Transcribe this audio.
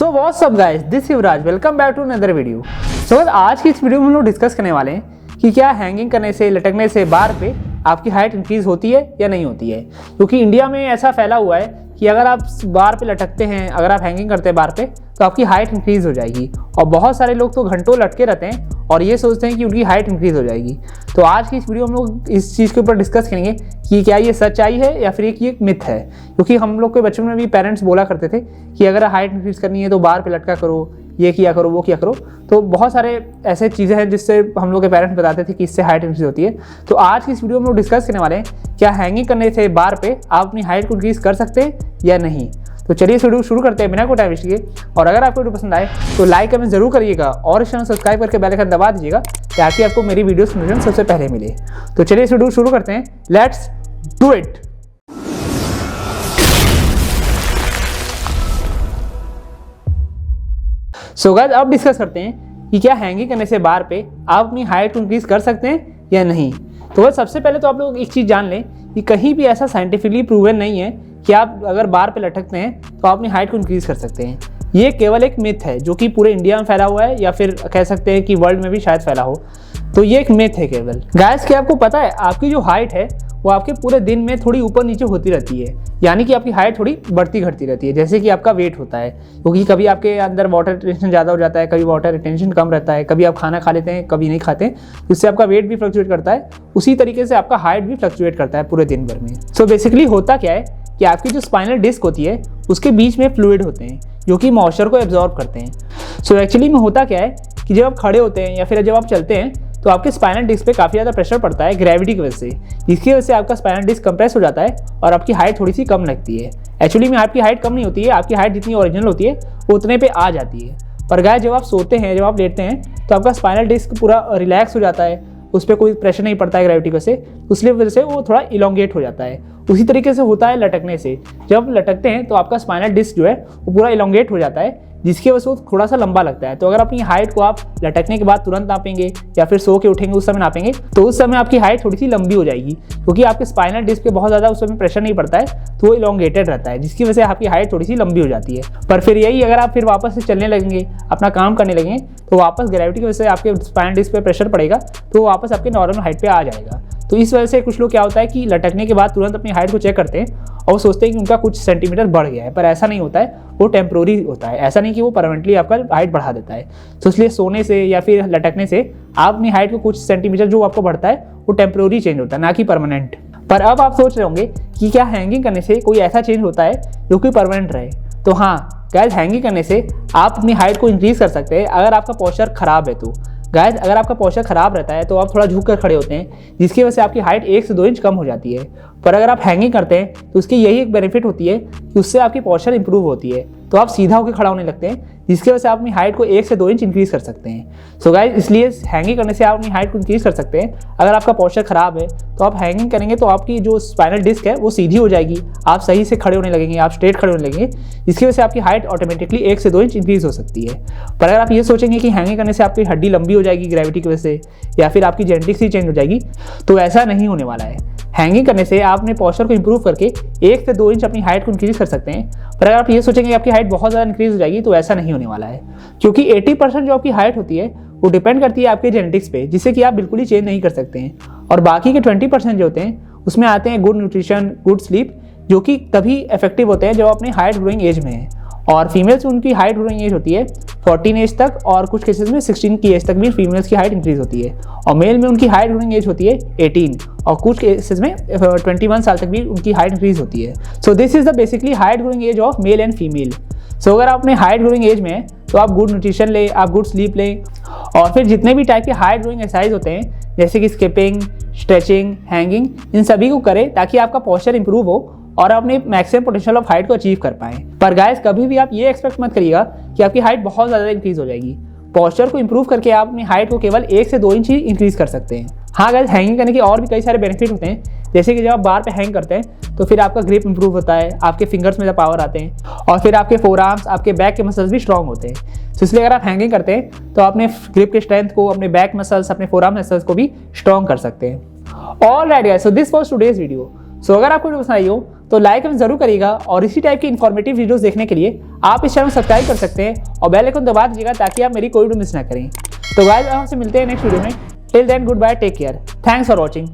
So what's up guys, this Yuvraj, welcome back to another video. So आज की इस video में हम लोग डिस्कस करने वाले हैं कि क्या हैंगिंग करने से, लटकने से बार पे आपकी हाइट इंक्रीज होती है या नहीं होती है। क्योंकि इंडिया में ऐसा फैला हुआ है कि अगर आप बार पे लटकते हैं, अगर आप हैंगिंग करते हैं बार पे, तो आपकी हाइट इंक्रीज हो जाएगी। और बहुत सारे लोग तो घंटों लटके रहते हैं और ये सोचते हैं कि उनकी हाइट इंक्रीज हो जाएगी। तो आज की इस वीडियो में हम लोग इस चीज़ के ऊपर डिस्कस करेंगे कि क्या ये सच्चाई है या फिर एक मिथ है। क्योंकि हम लोग के बचपन में भी पेरेंट्स बोला करते थे कि अगर हाइट इंक्रीज करनी है तो बार पे लटका करो, ये किया करो, वो किया करो। तो बहुत सारे ऐसे चीज़ें हैं जिससे हम लोग के पेरेंट्स बताते थे कि इससे हाइट इंक्रीज होती है। तो आज की इस वीडियो में हम लोग डिस्कस करने वाले हैं क्या हैंगिंग करने से बार पे आप अपनी हाइट को इंक्रीज कर सकते हैं या नहीं। तो चलिए इस वीडियो शुरू करते हैं बिना कोई टाइम वेस्ट किए। और अगर आपको वीडियो पसंद आए तो लाइक कमेंट जरूर करिएगा और इस चैनल सब्सक्राइब करके बेल आइकन दबा दीजिएगा ताकि आपको मेरी वीडियोस नोटिफिकेशन सबसे पहले मिले। तो चलिए इस वीडियो शुरू करते हैं, let's do it. So guys, अब डिस्कस करते हैं कि क्या हैंगिंग करने से बार पे आप अपनी हाइट को इंक्रीज कर सकते हैं या नहीं। तो सबसे पहले तो आप लोग एक चीज़ जान लें कि कहीं भी ऐसा साइंटिफिकली प्रूवन नहीं है कि आप अगर बार पे लटकते हैं तो आप अपनी हाइट को इंक्रीज कर सकते हैं। ये केवल एक मिथ है जो कि पूरे इंडिया में फैला हुआ है या फिर कह सकते हैं कि वर्ल्ड में भी शायद फैला हो। तो ये एक मिथ है केवल। गाइस, क्या आपको पता है आपकी जो हाइट है वो आपके पूरे दिन में थोड़ी ऊपर नीचे होती रहती है। यानी कि आपकी हाइट थोड़ी बढ़ती घटती रहती है, जैसे कि आपका वेट होता है। क्योंकि कभी आपके अंदर वाटर रिटेंशन ज़्यादा हो जाता है, कभी वाटर रिटेंशन कम रहता है, कभी आप खाना खा लेते हैं, कभी नहीं खाते हैं, जिससे आपका वेट भी फ्लक्चुएट करता है। उसी तरीके से आपका हाइट भी फ्लक्चुएट करता है पूरे दिन भर में। सो बेसिकली होता क्या है कि आपकी जो स्पाइनल डिस्क होती है उसके बीच में फ्लूइड होते हैं जो कि मॉइस्चर को एब्जॉर्ब करते हैं। सो एक्चुअली में होता क्या है कि जब आप खड़े होते हैं या फिर जब आप चलते हैं तो आपके स्पाइनल डिस्क पे काफ़ी ज़्यादा प्रेशर पड़ता है ग्रेविटी की वजह से, जिसकी वजह से आपका स्पाइनल डिस्क कंप्रेस हो जाता है और आपकी हाइट थोड़ी सी कम लगती है। एक्चुअली में आपकी हाइट कम नहीं होती है, आपकी हाइट जितनी ओरिजिनल होती है वो उतने पे आ जाती है। पर गाइस, जब आप सोते हैं, जब आप लेटते हैं तो आपका स्पाइनल डिस्क पूरा रिलैक्स हो जाता है, उस पर कोई प्रेशर नहीं पड़ता है ग्रेविटी की वजह से, उसकी वजह से वो थोड़ा इलोंगेट हो जाता है। उसी तरीके से होता है लटकने से। जब लटकते हैं तो आपका स्पाइनल डिस्क जो है वो पूरा इलोंगेट हो जाता है, जिसकी वजह से वो थोड़ा सा लंबा लगता है। तो अगर अपनी हाइट को आप लटकने के बाद तुरंत नापेंगे या फिर सो के उठेंगे उस समय नापेंगे तो उस समय आपकी हाइट थोड़ी सी लंबी हो जाएगी, क्योंकि आपके स्पाइनल डिस्क पे बहुत ज़्यादा उस समय प्रेशर नहीं पड़ता है, तो वो इलोंगेटेड रहता है, जिसकी वजह से आपकी हाइट थोड़ी सी लंबी हो जाती है। पर फिर यही अगर आप फिर वापस से चलने लगेंगे, अपना काम करने लगेंगे, तो वापस ग्रेविटी की वजह से आपके स्पाइनल डिस्क पे प्रेशर पड़ेगा तो वापस आपके नॉर्मल हाइट पे आ जाएगा। तो इस वजह से कुछ लोग क्या होता है कि लटकने के बाद तुरंत अपनी हाइट को चेक करते हैं और वो सोचते हैं कि उनका कुछ सेंटीमीटर बढ़ गया है, पर ऐसा नहीं होता है, वो टेम्प्रोरी होता है। ऐसा नहीं कि वो परमानेंटली आपका हाइट बढ़ा देता है। तो इसलिए सोने से या फिर लटकने से आप अपनी हाइट को कुछ सेंटीमीटर जो आपको बढ़ता है वो टेम्प्रोरी चेंज होता है, ना कि परमानेंट। पर अब आप सोच रहे होंगे कि क्या हैंगिंग करने से कोई ऐसा चेंज होता है जो कि परमानेंट रहे। तो हाँ गाइस, हैंगिंग करने से आप अपनी हाइट को इंक्रीज कर सकते हैं अगर आपका पोस्चर खराब है। तो गाइस, अगर आपका पोस्चर खराब रहता है तो आप थोड़ा झुक कर खड़े होते हैं, जिसकी वजह से आपकी हाइट 1 से 2 इंच कम हो जाती है। पर अगर आप हैंगिंग करते हैं तो उसकी यही एक बेनिफिट होती है कि उससे आपकी पोस्चर इंप्रूव होती है, तो आप सीधा होकर खड़ा होने लगते हैं, जिसकी वजह से आप अपनी हाइट को 1 से 2 इंच इंक्रीज कर सकते हैं। सो गाइस, इसलिए हैंगिंग करने से आप अपनी हाइट को इंक्रीज कर सकते हैं। अगर आपका पोस्चर खराब है तो आप हैंगिंग करेंगे तो आपकी जो स्पाइनल डिस्क है वो सीधी हो जाएगी, आप सही से खड़े होने लगेंगे, आप स्ट्रेट खड़े होने लगेंगे, जिसकी वजह से आपकी हाइट ऑटोमेटिकली 1 से 2 इंच इंक्रीज हो सकती है। पर अगर आप ये सोचेंगे कि हैंगिंग करने से आपकी हड्डी लंबी हो जाएगी ग्रेविटी की वजह से या फिर आपकी जेनेटिक्स ही चेंज हो जाएगी, तो ऐसा नहीं होने वाला है। हैंगिंग करने से आप अपने पोस्चर को इंप्रूव करके 1 से 2 इंच अपनी हाइट को इंक्रीज कर सकते हैं। पर अगर आप ये सोचेंगे कि आपकी हाइट बहुत ज़्यादा इंक्रीज हो जाएगी तो ऐसा नहीं होने वाला है, क्योंकि 80% जो आपकी हाइट होती है वो डिपेंड करती है आपके जेनेटिक्स पे, जिससे कि आप बिल्कुल ही चेंज नहीं कर सकते हैं। और बाकी के 20% जो होते हैं उसमें आते हैं गुड न्यूट्रिशन, गुड स्लीप, जो कि तभी इफेक्टिव होते हैं जब अपने हाइट ग्रोइंग एज में है। और फीमेल्स उनकी हाइट ग्रोइंग एज होती है 14 एज तक, और कुछ केसेस में 16 की एज तक भी फीमेल्स की हाइट इंक्रीज होती है। और मेल में उनकी हाइट ग्रोइंग एज होती है 18, और कुछ केसेस में 21 साल तक भी उनकी हाइट इंक्रीज होती है। So this is the basically height growing age of male and female. So अगर आप अपने हाइट ग्रोइंग एज में हैं तो आप गुड न्यूट्रिशन लें, आप गुड स्लीप लें, और फिर जितने भी टाइप के हाइट ग्रोइंग एक्सरसाइज होते हैं जैसे कि स्किपिंग, स्ट्रेचिंग, हैंगिंग, इन सभी को करें ताकि आपका पोस्चर इंप्रूव हो और अपने मैक्सिमम पोटेंशियल ऑफ हाइट को अचीव कर पाएं। पर गाइस, कभी भी आप ये एक्सपेक्ट मत करिएगा कि आपकी हाइट बहुत ज़्यादा इंक्रीज हो जाएगी। पोस्चर को इंप्रूव करके आप अपनी हाइट को केवल 1 से 2 इंच ही इंक्रीज कर सकते हैं। हाँ गाइस, हैंगिंग करने के और भी कई सारे बेनिफिट होते हैं, जैसे कि जब आप बार पे हैंग करते हैं तो फिर आपका ग्रिप इंप्रूव होता है, आपके फिंगर्स में पावर आते हैं, और फिर आपके फोरआर्म्स, आपके बैक के मसल्स भी स्ट्रॉन्ग होते हैं। तो इसलिए अगर आप हैंगिंग करते हैं तो अपने ग्रिप के स्ट्रेंथ को, अपने बैक मसल्स, अपने फोरआर्म मसल्स को भी स्ट्रॉन्ग कर सकते हैं। Alright guys, so this was today's video. So अगर आपको वीडियो पसंद आई हो तो लाइक जरूर करिएगा और इसी टाइप की इन्फॉर्मेटिव वीडियोस देखने के लिए आप इस चैनल सब्सक्राइब कर सकते हैं और बेल आइकन दबा दीजिएगा ताकि आप मेरी कोई वीडियो मिस ना करें। तो गाइस, आपसे मिलते हैं नेक्स्ट वीडियो में। Till then goodbye, take care, thanks for watching.